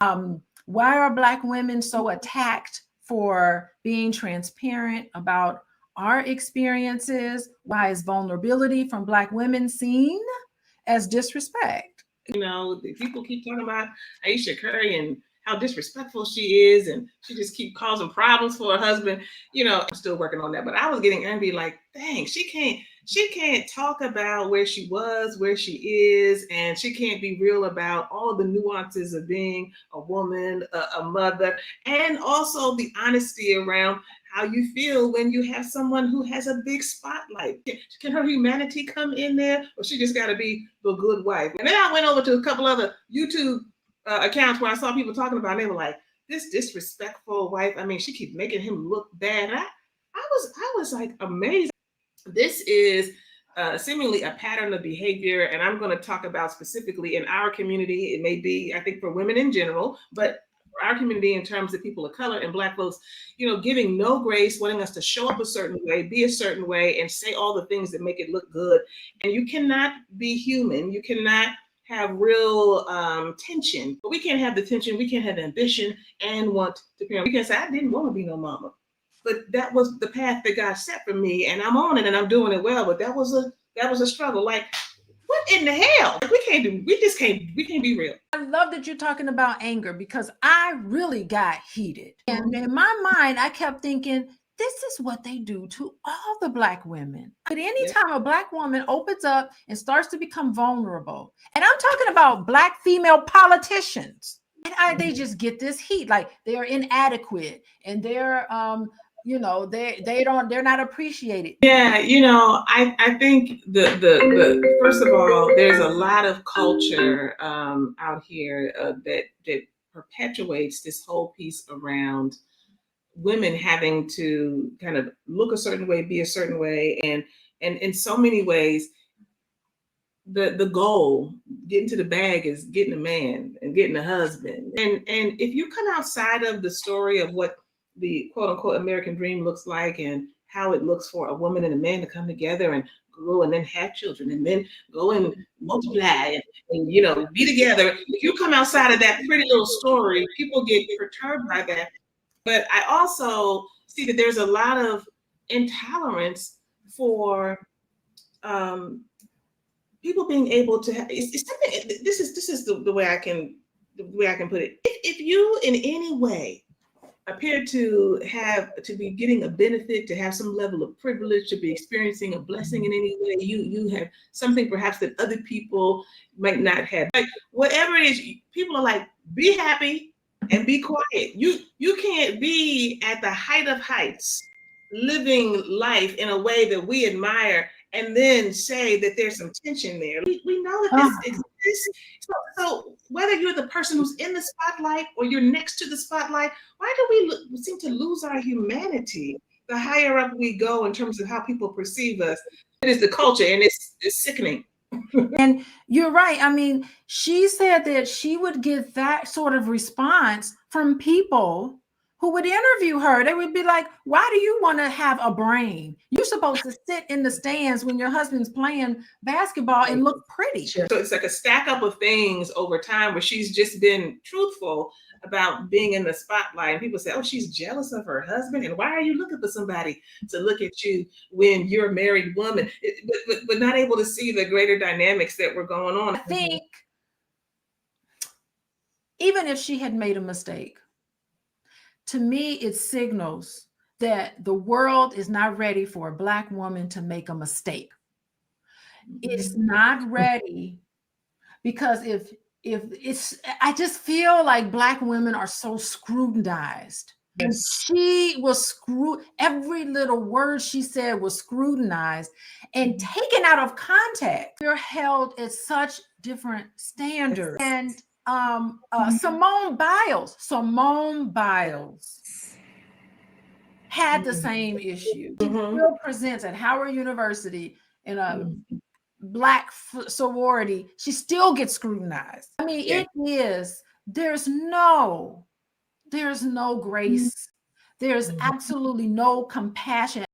Why are Black women so attacked for being transparent about our experiences? Why is vulnerability from Black women seen as disrespect? You know, people keep talking about Ayesha Curry and how disrespectful she is, and she just keep causing problems for her husband. You know, I'm still working on that, but I was getting angry, like, dang, she can't talk about where she was, where she is, and she can't be real about all of the nuances of being a woman, a mother, and also the honesty around how you feel when you have someone who has a big spotlight. Can her humanity come in there, or she just got to be the good wife? And then I went over to a couple other YouTube accounts where I saw people talking about, and they were like, this disrespectful wife. I mean, she keeps making him look bad. I was like amazed. This is seemingly a pattern of behavior, and I'm going to talk about specifically in our community. It may be, I think, for women in general, but for our community in terms of people of color and Black folks, you know, giving no grace, wanting us to show up a certain way, be a certain way, and say all the things that make it look good. And you cannot be human. You cannot have real tension, but we can't have the tension. We can't have ambition and want to parent. We can say, I didn't want to be no mama, but that was the path that God set for me, and I'm on it and I'm doing it well. But that was a struggle. Like, what in the hell? Like, we can't be real. I love that you're talking about anger, because I really got heated. And in my mind, I kept thinking, this is what they do to all the Black women. But anytime a Black woman opens up and starts to become vulnerable, and I'm talking about Black female politicians, and they just get this heat, like they're inadequate and they're they're not appreciated. Yeah, you know, I think the first of all, there's a lot of culture out here that perpetuates this whole piece around women having to kind of look a certain way, be a certain way, and in so many ways, the goal, getting to the bag, is getting a man and getting a husband. And if you come outside of the story of what the quote unquote American dream looks like and how it looks for a woman and a man to come together and grow and then have children and then go and multiply and you know, be together. If you come outside of that pretty little story, people get perturbed by that. But I also see that there's a lot of intolerance for people being able to have, it's something, this is the way I can put it. If you in any way appear to be getting a benefit, to have some level of privilege, to be experiencing a blessing in any way, you have something perhaps that other people might not have. Like, whatever it is, people are like, be happy and be quiet. You can't be at the height of heights, living life in a way that we admire, and then say that there's some tension there. We know that this exists. So whether you're the person who's in the spotlight or you're next to the spotlight, why do we seem to lose our humanity the higher up we go in terms of how people perceive us? It is the culture, and it's sickening. And you're right. I mean, she said that she would get that sort of response from people who would interview her. They would be like, why do you want to have a brain? You're supposed to sit in the stands when your husband's playing basketball and look pretty. So it's like a stack up of things over time where she's just been truthful about being in the spotlight. And people say, oh, she's jealous of her husband. And why are you looking for somebody to look at you when you're a married woman? But not able to see the greater dynamics that were going on. I think even if she had made a mistake, to me, it signals that the world is not ready for a Black woman to make a mistake. It's not ready, because if it's, I just feel like Black women are so scrutinized. And she was every little word she said was scrutinized and taken out of context. We're held at such different standards. And Simone Biles had the same issue. She still presents at Howard University in a Black sorority. She still gets scrutinized. I mean, it is, there's no grace. There's absolutely no compassion.